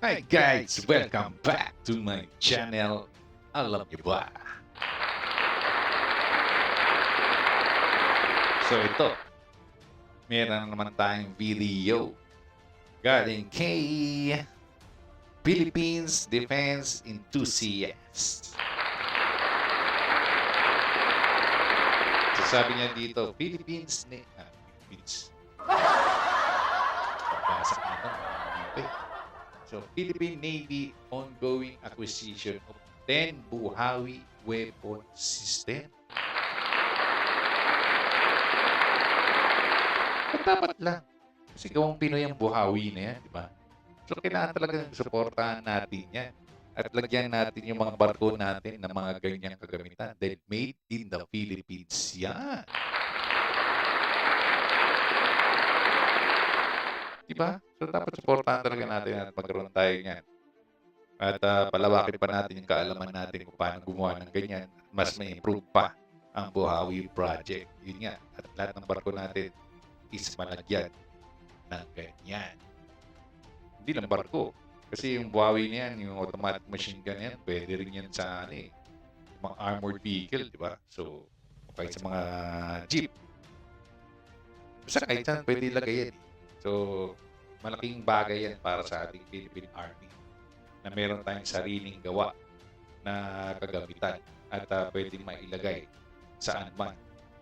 Hi guys! Welcome back to my channel. Alam niyo ba? So ito, meron naman tayong video galing kay Philippines Defense Enthusiast. So sabi niya dito, Philippines. Pabasa ko na ito. Okay. So, Philippine Navy ongoing acquisition of 10 Buhawi weapon system. Dapat lang. Kasi gawang Pinoy ang Buhawi na yan, di ba? So, kailangan talagang suportahan natin yan. At lagyan natin yung mga barko natin ng mga ganyang kagamitan. Dahil made in the Philippines yan. Diba? So, dapat supportahan talaga natin at magkaroon tayo niyan. At palawakin pa natin yung kaalaman natin kung paano gumawa ng ganyan. Mas may improve pa ang Buhawi Project. Yun nga. At lahat ng barko natin is malagyan ng ganyan. Hindi lang barko. Kasi yung Buhawi niyan, yung automatic machine gun yan, pwede rin yan sa mga armored vehicle, di ba? So, kahit sa mga jeep. Basta kahit saan, pwede ilagay yan. So, malaking bagay yan para sa ating Philippine Army na meron tayong sariling gawa na kagamitan at pwedeng mailagay saan man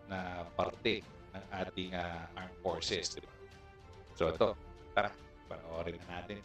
na parte ng ating armed forces. Diba? So, ito. Tara, panoorin na natin.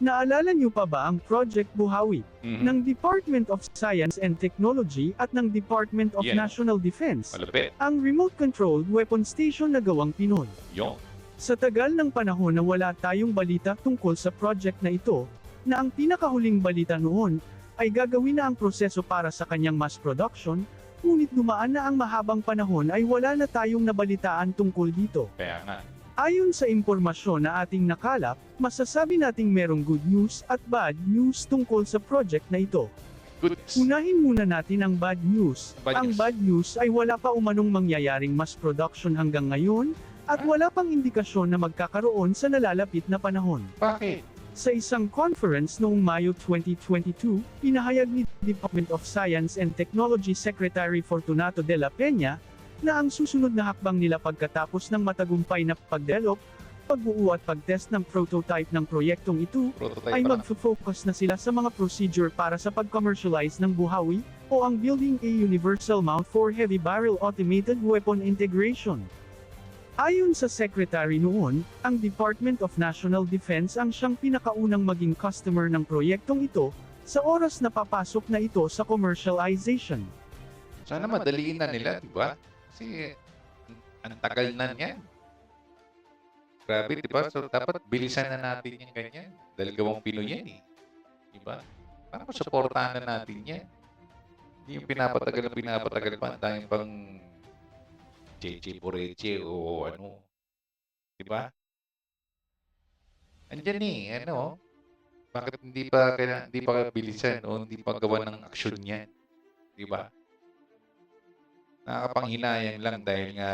Naalala niyo pa ba ang Project Buhawi ng Department of Science and Technology at ng Department of National Defense? Malupit. Ang remote-controlled weapon station na gawang Pinoy. Yung. Sa tagal ng panahon na wala tayong balita tungkol sa project na ito, na ang pinakahuling balita noon ay gagawin na ang proseso para sa kanyang mass production, ngunit dumaan na ang mahabang panahon ay wala na tayong nabalitaan tungkol dito. Kaya nga. Ayon sa impormasyon na ating nakalap, masasabi nating merong good news at bad news tungkol sa project na ito. Goodness. Unahin muna natin ang bad news. Ang bad news ay wala pa umanong mangyayaring mass production hanggang ngayon, at wala pang indikasyon na magkakaroon sa nalalapit na panahon. Bakit? Sa isang conference noong Mayo 2022, pinahayag ni Department of Science and Technology Secretary Fortunato de la Peña, na ang susunod na hakbang nila pagkatapos ng matagumpay na pagdevelop, pagbuo at pagtest ng prototype ng proyektong ito, ay magfo-focus na sila sa mga procedure para sa pag-commercialize ng Buhawi, o ang building a universal mount for heavy barrel automated weapon integration. Ayon sa secretary noon, ang Department of National Defense ang siyang pinakaunang maging customer ng proyektong ito, sa oras na papasok na ito sa commercialization. Sana madaliin na nila, di ba? Kasi ang tagal na niyan. Grabe, di ba? So, dapat bilisan na natin yung ganyan. Dahil gawang Pinoy yan eh. Di ba? Para masuportahan na natin yan. Hindi yung pinapatagal pa. Tayong pang Cheche Poreche o ano. Di ba? Andyan eh, ano? Bakit hindi pa bilisan o hindi pa gawa ng aksyon yan? Di ba? Nakakapanghinayang lang dahil nga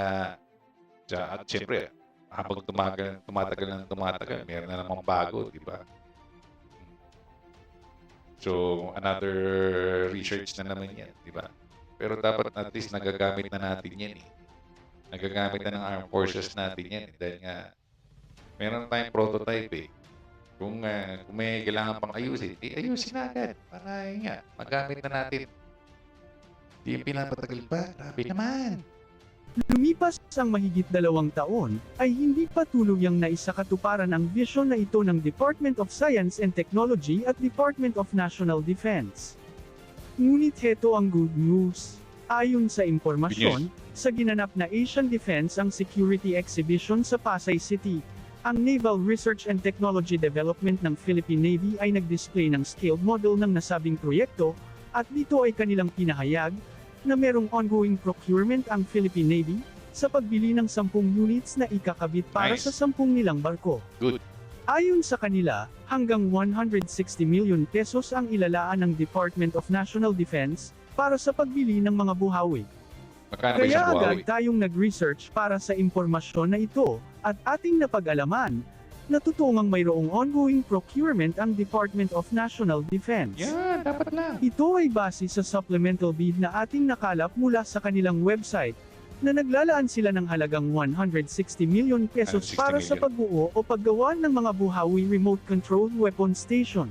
at syempre habang tumatagal, meron na namang bago, di ba? So, another research na naman yan, di ba? Pero dapat at least nagagamit na natin yan eh. Nagagamit na ng armed forces natin yan eh. Dahil nga, meron tayong prototype eh. Kung may kailangan pang ayusin, ayusin na agad. Para yun nga, magamit na natin. Di pinapatagal pa. Grabe naman. Lumipas ang mahigit 2 taon, ay hindi pa tuluyang naisakatuparan ang vision na ito ng Department of Science and Technology at Department of National Defense. Ngunit heto ang good news. Ayon sa impormasyon, sa ginanap na Asian Defense ang Security Exhibition sa Pasay City, ang Naval Research and Technology Development ng Philippine Navy ay nag-display ng scaled model ng nasabing proyekto, at dito ay kanilang pinahayag, na merong ongoing procurement ang Philippine Navy, sa pagbili ng 10 units na ikakabit para sa 10 nilang barko. Good. Ayon sa kanila, hanggang 160 million pesos ang ilalaan ng Department of National Defense para sa pagbili ng mga buhawi. Magkano ba Kaya isang agad buhawi? tayong nag-research para sa impormasyon na ito, at ating napag-alaman, na totoong mayroong ongoing procurement ang Department of National Defense. Yan, dapat lang. Ito ay base sa supplemental bid na ating nakalap mula sa kanilang website, na naglalaan sila ng halagang 160 million pesos 160 para sa million. pagbuo o paggawa ng mga buhawi remote-controlled weapon station.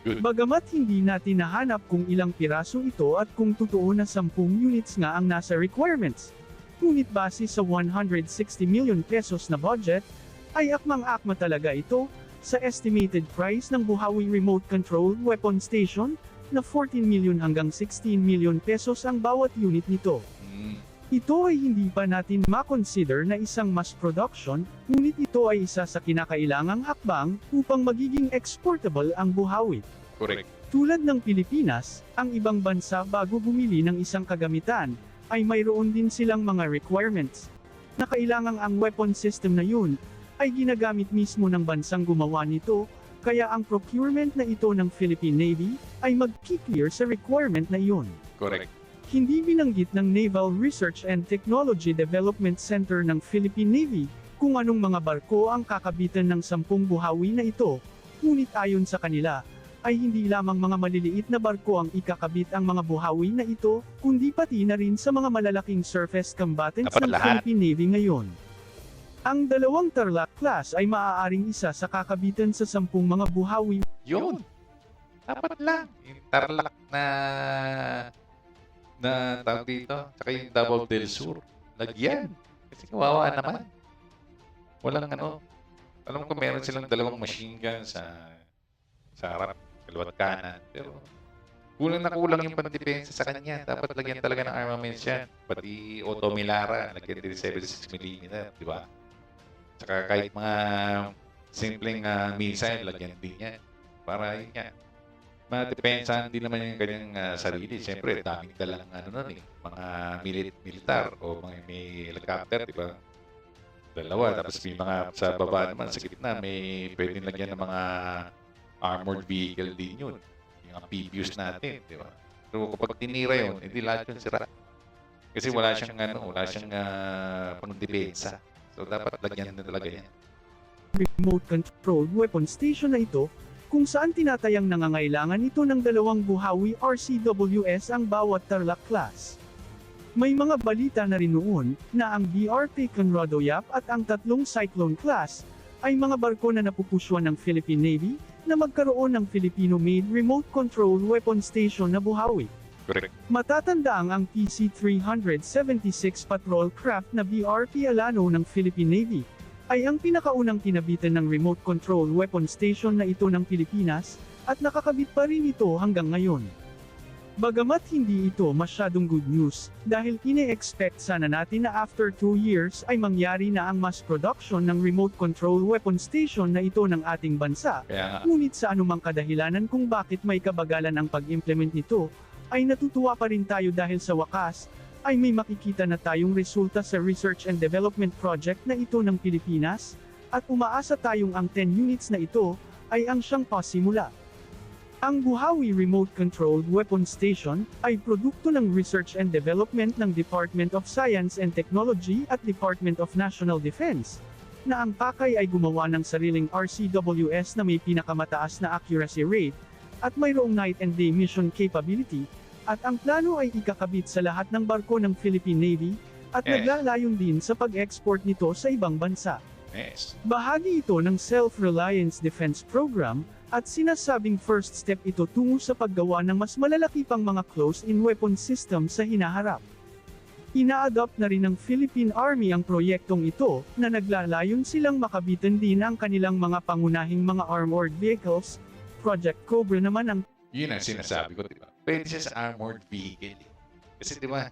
Good. Bagamat hindi natin nahanap kung ilang piraso ito at kung totoo na 10 units nga ang nasa requirements, ngunit base sa 160 million pesos na budget, ay akmang-akma talaga ito sa estimated price ng buhawi remote-controlled weapon station na 14 million hanggang 16 million pesos ang bawat unit nito. Ito ay hindi pa natin makonsider na isang mass production, ngunit ito ay isa sa kinakailangang hakbang upang magiging exportable ang buhawi. Correct. Tulad ng Pilipinas, ang ibang bansa bago bumili ng isang kagamitan, ay mayroon din silang mga requirements na kailangang ang weapon system na yun ay ginagamit mismo ng bansang gumawa nito, kaya ang procurement na ito ng Philippine Navy ay mag-clear sa requirement na iyon. Correct. Hindi binanggit ng Naval Research and Technology Development Center ng Philippine Navy kung anong mga barko ang kakabitan ng 10 buhawi na ito, ngunit ayon sa kanila, ay hindi lamang mga maliliit na barko ang ikakabit ang mga buhawi na ito, kundi pati na rin sa mga malalaking surface combatants Dapat ng lahat. Philippine Navy ngayon. Ang dalawang Tarlac class ay maaaring isa sa kakabitan sa 10 mga buhawi. Yun. Dapat lang. Yung Tarlac na tawag dito. Tsaka yung Davao del Sur. Lagyan. Kasi kawawa naman. Walang ano. Alam ko meron silang dalawang machine gun sa harap, kaliwat kanan. Pero kulang na kulang yung pandepensa sa kanya. Dapat lagyan talaga ng armaments yan. Pati Otto Milara, lagyan din 76mm, di ba? Tsaka kahit mga simpleng missile, lagyan din yan. Para yun nga. Madepensahan din naman yung kanyang sarili. Siyempre, daming dalang mga militar o mga may helicopter, di ba? Dalawa. Tapos may mga sa baba naman, sa gitna, may pwedeng lagyan ng mga armored vehicle din yun. Yung amphibious natin, di ba? So kapag tinira yun, hindi lahat yun sira. Kasi wala siyang pangdepensa. So dapat lagyan na talaga yan. Remote-controlled weapon station na ito, kung saan tinatayang nangangailangan ito ng 2 buhawi RCWS ang bawat Tarlac class. May mga balita na rin noon, na ang BRP Conrado Yap at ang 3 Cyclone class, ay mga barko na napupuswan ng Philippine Navy, na magkaroon ng Filipino-made remote-controlled weapon station na buhawi. Correct. Matatandaan ang PC-376 patrol craft na BRP Alano ng Philippine Navy, ay ang pinakaunang kinabitan ng remote-controlled weapon station na ito ng Pilipinas, at nakakabit pa rin ito hanggang ngayon. Bagamat hindi ito masyadong good news, dahil ine-expect sana natin na after 2 years ay mangyari na ang mass production ng remote-controlled weapon station na ito ng ating bansa, Kaya nga, ngunit sa anumang kadahilanan kung bakit may kabagalan ang pag-implement nito, ay natutuwa pa rin tayo dahil sa wakas, ay may makikita na tayong resulta sa research and development project na ito ng Pilipinas, at umaasa tayong ang 10 units na ito, ay ang siyang pasimula. Ang Buhawi Remote-Controlled Weapon Station, ay produkto ng research and development ng Department of Science and Technology at Department of National Defense, na ang pakay ay gumawa ng sariling RCWS na may pinakamataas na accuracy rate, at mayroong night and day mission capability, at ang plano ay ikakabit sa lahat ng barko ng Philippine Navy, at Yes. naglalayon din sa pag-export nito sa ibang bansa. yes. Bahagi ito ng Self-Reliance Defense Program, at sinasabing first step ito tungo sa paggawa ng mas malalaki pang mga close-in weapon system sa hinaharap. Ina-adopt na rin ng Philippine Army ang proyektong ito, na naglalayon silang makabitan din ang kanilang mga pangunahing mga armored vehicles. Project Cobra naman ang Yun ang sinasabi ko, di ba? Pwede siya sa armored vehicle. Kasi di ba,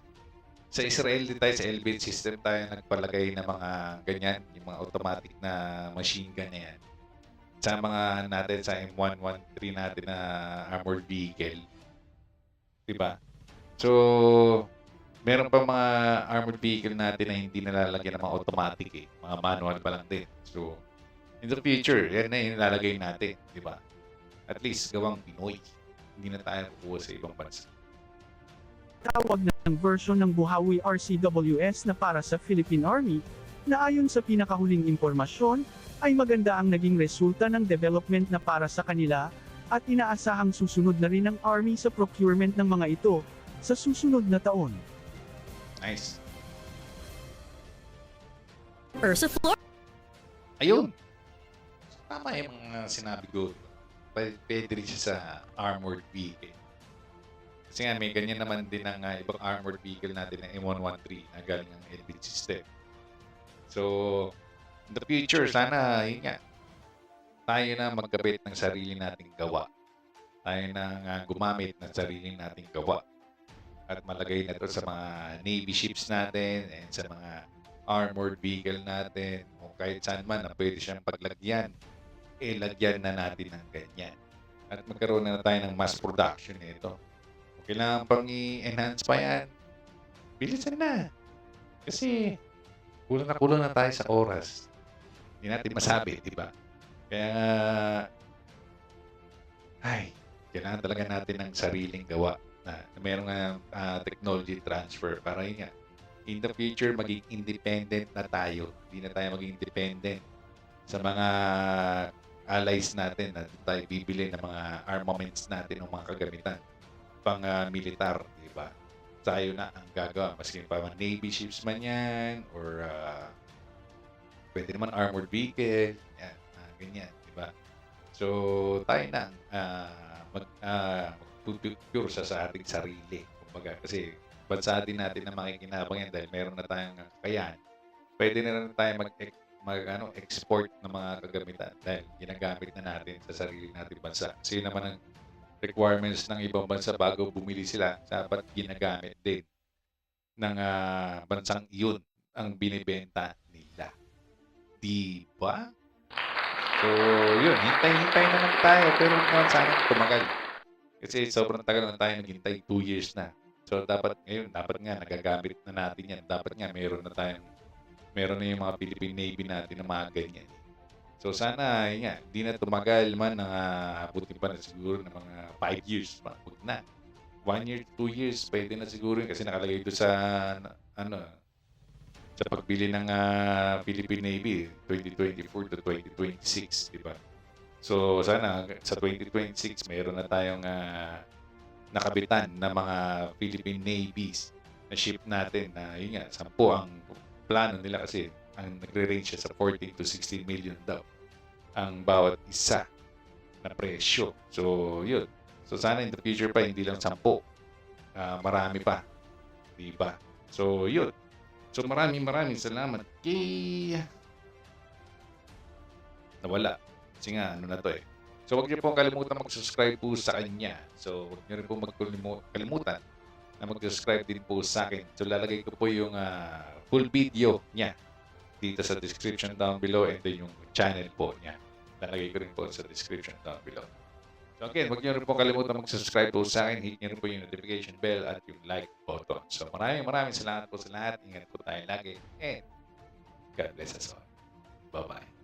sa Israel din tayo, sa LBIT system tayo nagpalagay ng mga ganyan, yung mga automatic na machine gun na yan. Sa mga natin, sa M113 natin na armored vehicle. Di ba? So, meron pa mga armored vehicle natin na hindi nalalagyan ng mga automatic eh. Mga manual pa lang din. So, In the future, yan na yung ilalagay natin, di ba? At least gawang Pinoy. Hindi na tayo kukuha sa ibang bansa. Tawag ng version ng Buhawi RCWS na para sa Philippine Army, na ayon sa pinakahuling impormasyon, ay maganda ang naging resulta ng development na para sa kanila, at inaasahang susunod na rin ng Army sa procurement ng mga ito, sa susunod na taon. Nice. Ursa Flor. Ayun. Tama yung mga sinabi ko. Pwede rin siya sa armored vehicle. Kasi nga may ganyan naman din ang ibang armored vehicle natin na M113 na galing ang Elbit system. So, in the future, sana, yun nga, tayo na magkabit ng sarili nating gawa. Tayo na gumamit ng sarili nating gawa. At malagay na ito sa mga Navy ships natin and sa mga armored vehicle natin o kahit saan man na pwede siyang paglagyan, lagyan na natin ng ganyan. At magkaroon na tayo ng mass production nito. Kailangan pang i-enhance pa yan. Bilisan na. Kasi kulang na tayo sa oras. Hindi natin masabi, di ba? Kaya, kailangan talaga natin ng sariling gawa na mayroong technology transfer para yun nga. In the future, maging independent na tayo. Hindi na tayo maging independent sa mga allies natin na tayo bibili ng mga armaments natin ng mga kagamitan pang militar, di ba? Tayo na ang gagawa. Maski pa mga Navy ships man yan or pwede naman armored vehicle. Yan, ganyan, di ba? So, tayo na mag-procure sa ating sarili. Kumbaga, kasi bansa din natin na makikinabang yan dahil meron na tayong kakayahan. Pwede na rin tayo export ng mga kagamitan dahil ginagamit na natin sa sarili nating bansa. Kasi yun naman ang requirements ng ibang bansa bago bumili sila, dapat ginagamit din ng bansang iyon ang binibenta nila. Diba? So, yun. Hintay na lang tayo pero naman sana tumagal. Kasi sobrang tagal na tayo naghintay. 2 years na. So, dapat nga nagagamit na natin yan. Dapat nga meron na yung mga Philippine Navy natin na mga ganyan. So sana, yun nga, hindi na tumagal man na abutin pa na siguro ng mga 5 years. Huwag na. 1 year, 2 years, pwede na siguro yun kasi nakalagay ito sa, sa pagbili ng Philippine Navy 2024 to 2026, di ba? So sana sa 2026 mayroon na tayong nakabitan na mga Philippine Navies na ship natin na yun nga, 10 ang plano nila kasi ang nagre-range siya sa 14 to 16 million daw ang bawat isa na presyo. So, yun. So, sana in the future pa, hindi lang 10. Marami pa. Diba? So, yun. So, maraming salamat kay... Nawala. Kasi nga, ano na to eh. So, huwag niyo po kalimutan mag-subscribe po sa kanya. So, huwag niyo rin po kalimutan na mag-subscribe din po sa akin. So, lalagay ko po yung full video niya dito sa description down below and then yung channel po niya. Lalagay ko rin po sa description down below. So again, huwag niyo rin po kalimutan mag-subscribe po sa akin. Hit niyo rin po yung notification bell at yung like button. So maraming salamat po sa lahat. Ingat po tayo lagi. And God bless us all. Bye-bye.